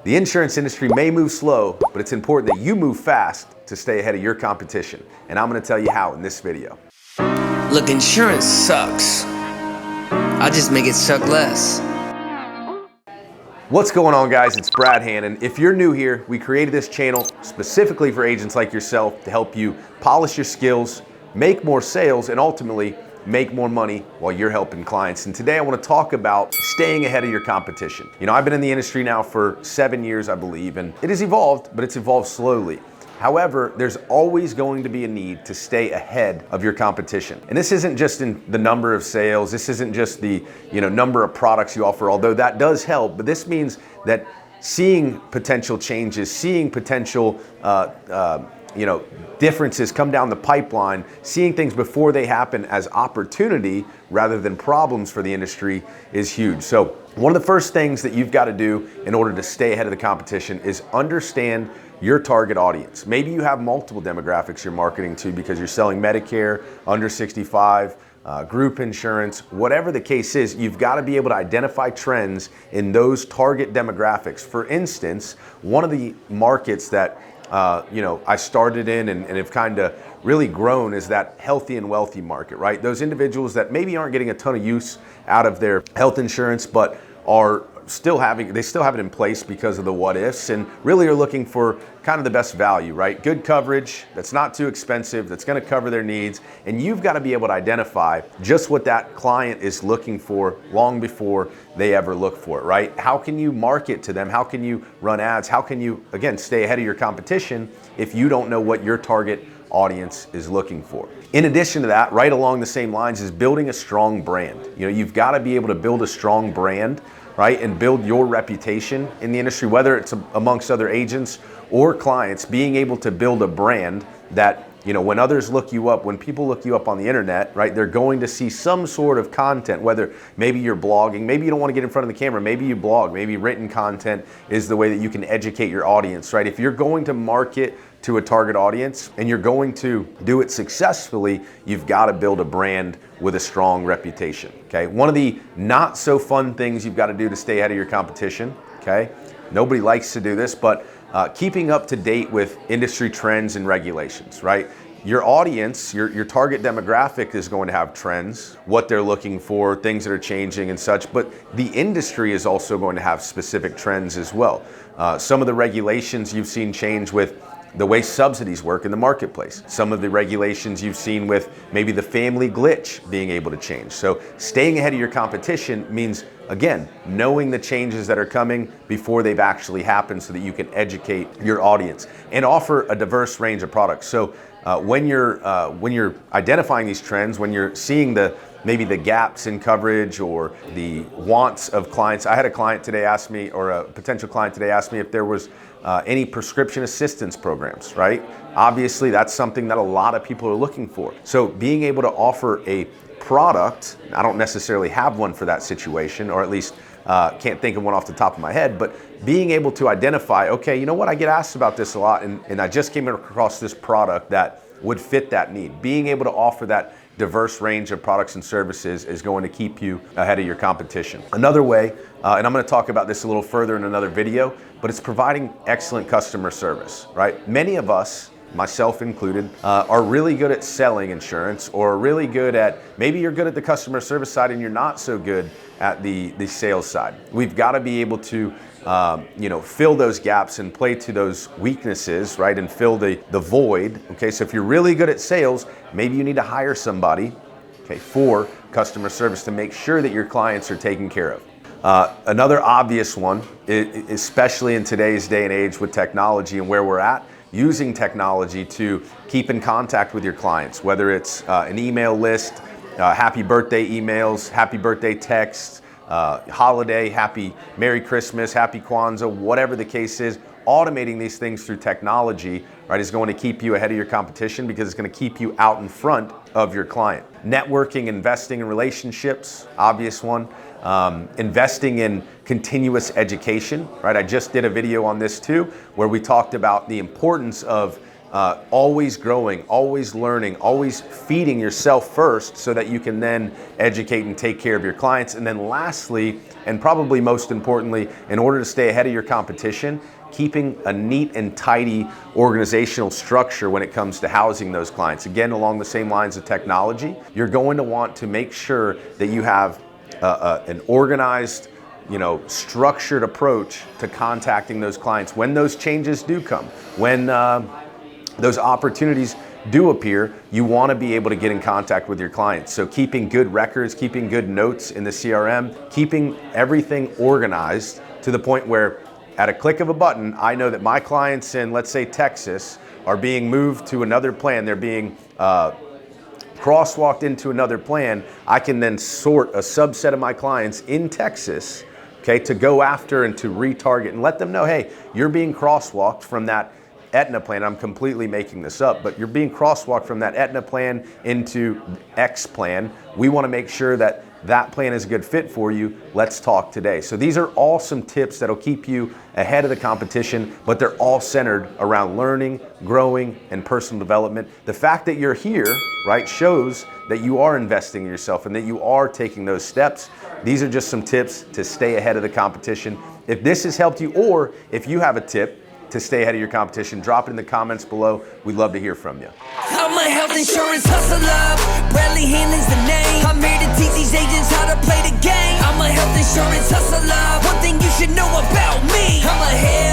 The insurance industry may move slow, but it's important that you move fast to stay ahead of your competition. And I'm gonna tell you how in this video. Look, insurance sucks. I'll just make it suck less. What's going on, guys? It's Brad Hannon. If you're new here, we created this channel specifically for agents like yourself to help you polish your skills, make more sales, and ultimately make more money while you're helping clients. And today I want to talk about staying ahead of your competition. You know, I've been in the industry now for 7 years, I believe, and it has evolved, but it's evolved slowly. However, there's always going to be a need to stay ahead of your competition. And this isn't just in the number of sales, this isn't just the number of products you offer, although that does help, but this means that seeing potential changes, seeing potential differences come down the pipeline, seeing things before they happen as opportunity rather than problems for the industry is huge. So one of the first things that you've got to do in order to stay ahead of the competition is understand your target audience. Maybe you have multiple demographics you're marketing to because you're selling Medicare, under 65, group insurance, whatever the case is, you've got to be able to identify trends in those target demographics. For instance, one of the markets that I started in and have kind of really grown is that healthy and wealthy market, right? Those individuals that maybe aren't getting a ton of use out of their health insurance, but are still have it in place because of the what ifs and really are looking for kind of the best value, right? Good coverage that's not too expensive, that's going to cover their needs. And you've got to be able to identify just what that client is looking for long before they ever look for it, right? How can you market to them? How can you run ads? How can you, again, stay ahead of your competition if you don't know what your target audience is looking for? In addition to that, right along the same lines is building a strong brand. You know, you've got to be able to build a strong brand, right? And build your reputation in the industry, whether it's amongst other agents or clients, being able to build a brand that, when others look you up, when people look you up on the internet, right, they're going to see some sort of content, whether maybe you're blogging, maybe you don't want to get in front of the camera, maybe you blog, maybe written content is the way that you can educate your audience, right? If you're going to market to a target audience and you're going to do it successfully, you've got to build a brand with a strong reputation, okay? One of the not so fun things you've got to do to stay ahead of your competition, okay? Nobody likes to do this, but keeping up to date with industry trends and regulations, right? Your audience, your target demographic is going to have trends, what they're looking for, things that are changing and such, but the industry is also going to have specific trends as well. Some of the regulations you've seen change with the way subsidies work in the marketplace. Some of the regulations you've seen with maybe the family glitch being able to change. So staying ahead of your competition means, again, knowing the changes that are coming before they've actually happened so that you can educate your audience and offer a diverse range of products. So when you're identifying these trends, when you're seeing maybe the gaps in coverage or the wants of clients. I had a client today ask me, or a potential client today asked me if there was any prescription assistance programs, right? Obviously, that's something that a lot of people are looking for. So being able to offer a product, I don't necessarily have one for that situation, or at least can't think of one off the top of my head, but being able to identify, okay, you know what, I get asked about this a lot, and I just came across this product that would fit that need. Being able to offer that diverse range of products and services is going to keep you ahead of your competition. Another way, and I'm going to talk about this a little further in another video, but it's providing excellent customer service, right? Many of us, myself included, are really good at selling insurance, or really good at, maybe you're good at the customer service side and you're not so good at the sales side. We've got to be able to fill those gaps and play to those weaknesses, right? And fill the void, okay? So if you're really good at sales, maybe you need to hire somebody, okay, for customer service to make sure that your clients are taken care of. Another obvious one, especially in today's day and age with technology and where we're at, using technology to keep in contact with your clients, whether it's an email list, happy birthday emails, happy birthday texts, holiday, happy Merry Christmas, happy Kwanzaa, whatever the case is. Automating these things through technology, right, is going to keep you ahead of your competition because it's going to keep you out in front of your client. Networking, investing in relationships, obvious one. Investing in continuous education, right? I just did a video on this too, where we talked about the importance of always growing, always learning, always feeding yourself first so that you can then educate and take care of your clients. And then lastly, and probably most importantly, in order to stay ahead of your competition, keeping a neat and tidy organizational structure when it comes to housing those clients. Again, along the same lines of technology, you're going to want to make sure that you have an organized, structured approach to contacting those clients when those changes do come, when those opportunities do appear. You want to be able to get in contact with your clients. So keeping good records, keeping good notes in the CRM, keeping everything organized to the point where at a click of a button, I know that my clients in, let's say, Texas are being moved to another plan. They're being crosswalked into another plan. I can then sort a subset of my clients in Texas, okay, to go after and to retarget and let them know, hey, you're being crosswalked from that Aetna plan. I'm completely making this up, but you're being crosswalked from that Aetna plan into X plan. We want to make sure that that plan is a good fit for you. Let's talk today. So these are all some tips that'll keep you ahead of the competition, but they're all centered around learning, growing, and personal development. The fact that you're here, right, shows that you are investing in yourself and that you are taking those steps. These are just some tips to stay ahead of the competition. If this has helped you, or if you have a tip to stay ahead of your competition, drop it in the comments below. We'd love to hear from you. I'm a health insurance hustler. Bradley Hannon's the name. I'm here to teach these agents how to play the game. I'm a health insurance hustler. One thing you should know about me, I'm a head